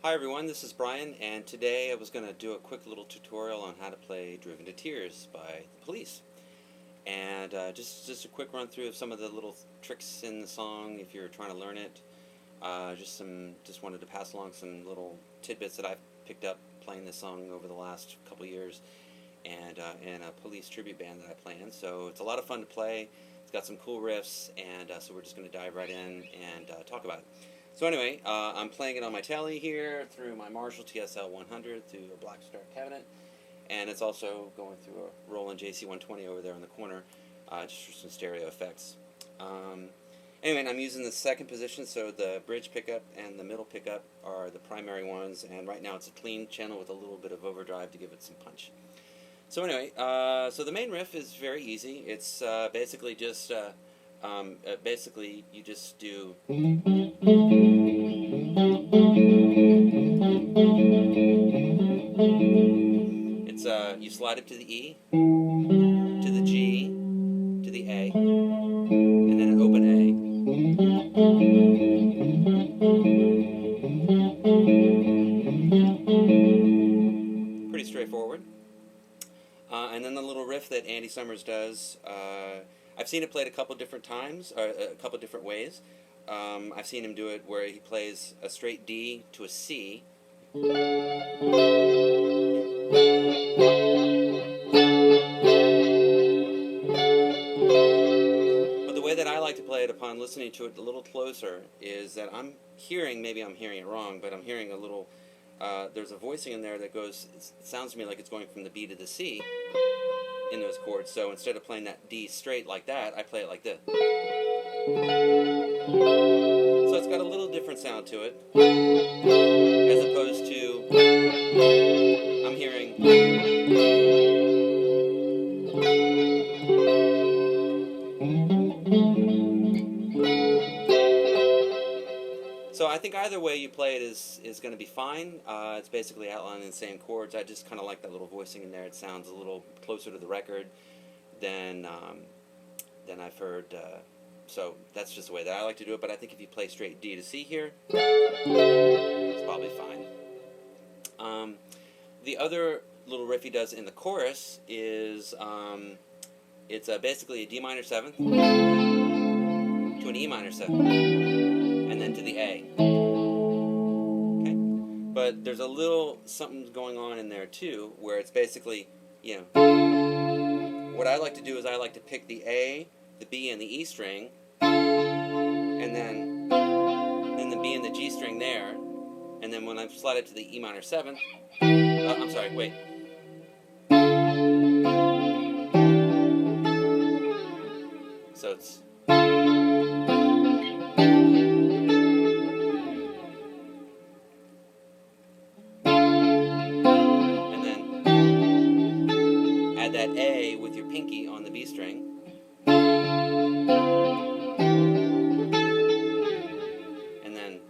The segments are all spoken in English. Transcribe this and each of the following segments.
Hi everyone, this is Brian, and today I was going to do a quick little tutorial on how to play Driven to Tears by The Police. And just a quick run through of some of the little tricks in the song if you're trying to learn it. Just wanted to pass along some little tidbits that I've picked up playing this song over the last couple years, and in a police tribute band that I play in. So it's a lot of fun to play. It's got some cool riffs, and so we're just going to dive right in and talk about it. So anyway, I'm playing it on my Tele here through my Marshall TSL 100 through a Blackstar cabinet, and it's also going through a Roland JC120 over there in the corner, just for some stereo effects. Anyway, and I'm using the second position, so the bridge pickup and the middle pickup are the primary ones, and right now it's a clean channel with a little bit of overdrive to give it some punch. So anyway, so the main riff is very easy. It's basically just, you just do... It's, you slide it to the E, to the G, to the A, and then an open A. Pretty straightforward. And then the little riff that Andy Summers does, I've seen it played a couple different times, or a couple different ways. I've seen him do it where he plays a straight D to a C. But the way that I like to play it upon listening to it a little closer is that I'm hearing, maybe I'm hearing it wrong, but I'm hearing a little, there's a voicing in there that goes, it sounds to me like it's going from the B to the C in those chords. So instead of playing that D straight like that, I play it like this. So it's got a little different sound to it, as opposed to, I'm hearing. So I think either way you play it is going to be fine. It's basically outlining the same chords. I just kind of like that little voicing in there. It sounds a little closer to the record than I've heard. So that's just the way that I like to do it. But I think if you play straight D to C here, it's probably fine. The other little riff he does in the chorus is it's basically a D minor 7th to an E minor 7th. And then to the A. Okay? But there's a little something going on in there too, where it's basically, you know, what I like to do is I like to pick the A, the B, and the E string, and then the B and the G string there, and then when I slide it to the E minor 7th, I'm sorry, wait. So it's... add that A with your pinky on the B string. And then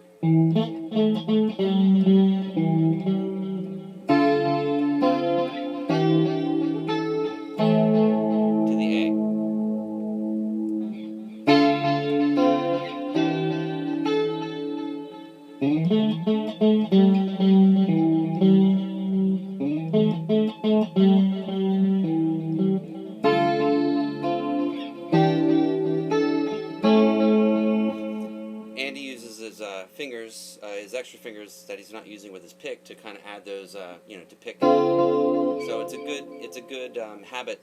to the A. Andy uses his fingers, his extra fingers that he's not using with his pick, to kind of add those, you know, to pick. So it's a good habit,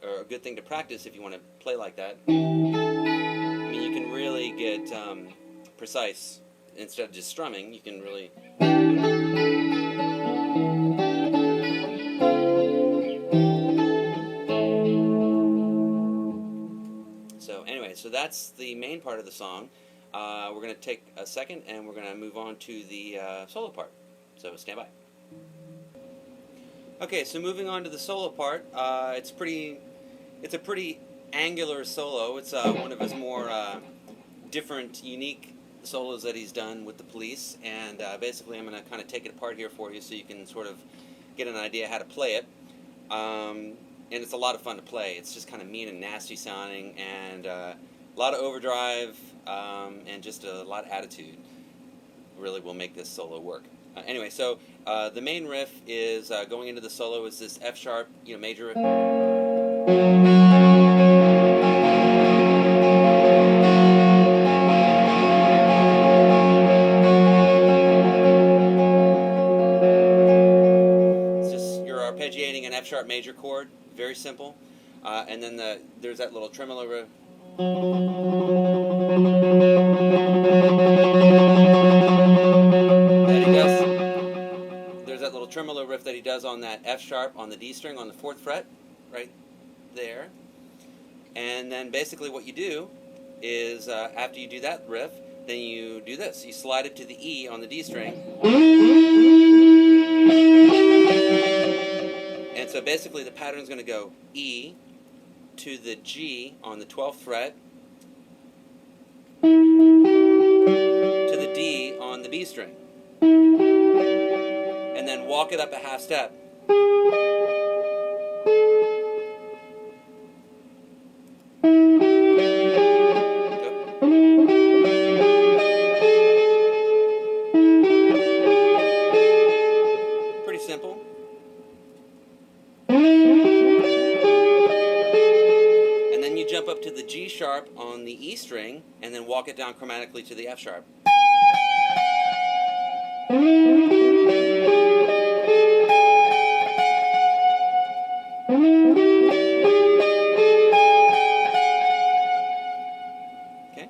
or a good thing to practice if you want to play like that. I mean, you can really get precise instead of just strumming. You can really. So anyway, so that's the main part of the song. We're going to take a second and we're going to move on to the solo part. So stand by. Okay, so moving on to the solo part, it's a pretty angular solo. It's one of his more different, unique solos that he's done with the Police, and basically I'm going to kind of take it apart here for you so you can sort of get an idea how to play it. And it's a lot of fun to play. It's just kind of mean and nasty sounding, and a lot of overdrive, and just a lot of attitude really will make this solo work. Anyway, so the main riff is going into the solo is this F sharp, major riff. It's just you're arpeggiating an F sharp major chord, very simple, and then there's that little tremolo riff. There's that little tremolo riff that he does on that F sharp on the D string on the 4th fret, right there. And then basically what you do is after you do that riff, then you do this. You slide it to the E on the D string. And so basically the pattern is going to go E to the G on the 12th fret to the D on the B string. And then walk it up a half step. Pretty simple. And then you jump up to the G sharp on the E string and then walk it down chromatically to the F sharp. Okay,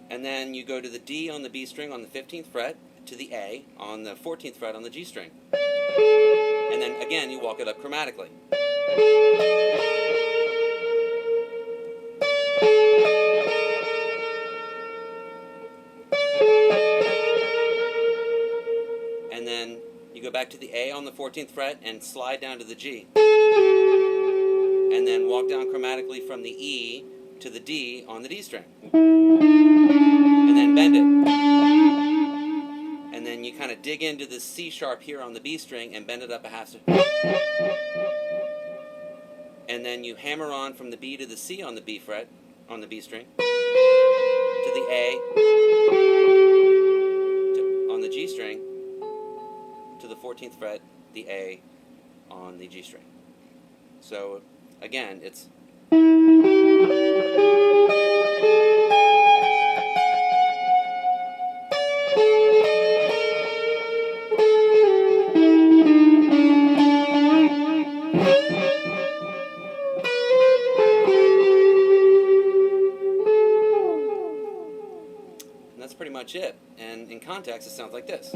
and then you go to the D on the B string on the 15th fret, to the A on the 14th fret on the G string. And then again you walk it up chromatically. And then you go back to the A on the 14th fret and slide down to the G. And then walk down chromatically from the E to the D on the D string. And then bend it. And then you kind of dig into the C sharp here on the B string and bend it up a half step. And then you hammer on from the B to the C on the B fret, on the B string, to the A, on the G string, to the 14th fret, the A on the G string. So again, it's and that's pretty much it. And in context, it sounds like this.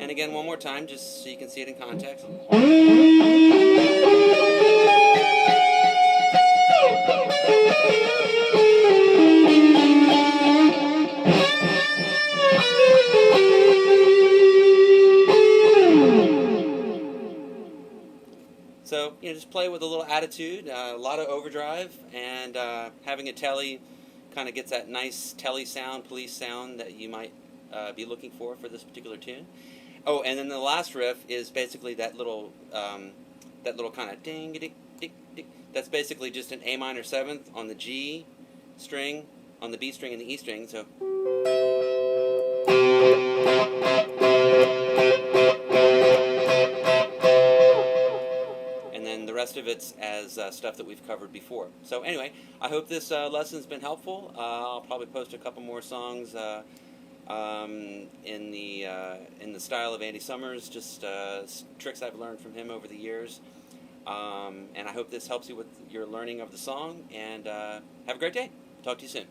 And again, one more time, just so you can see it in context. So, just play with a little attitude, a lot of overdrive, and having a telly kind of gets that nice telly sound, police sound that you might be looking for this particular tune. Oh, and then the last riff is basically that little kind of ding dick dick dick. That's basically just an A minor 7th on the G string, on the B string, and the E string. So. And then the rest of it's as stuff that we've covered before. So anyway, I hope this lesson's been helpful. I'll probably post a couple more songs in the style of Andy Summers, just tricks I've learned from him over the years. And I hope this helps you with your learning of the song. And have a great day. Talk to you soon.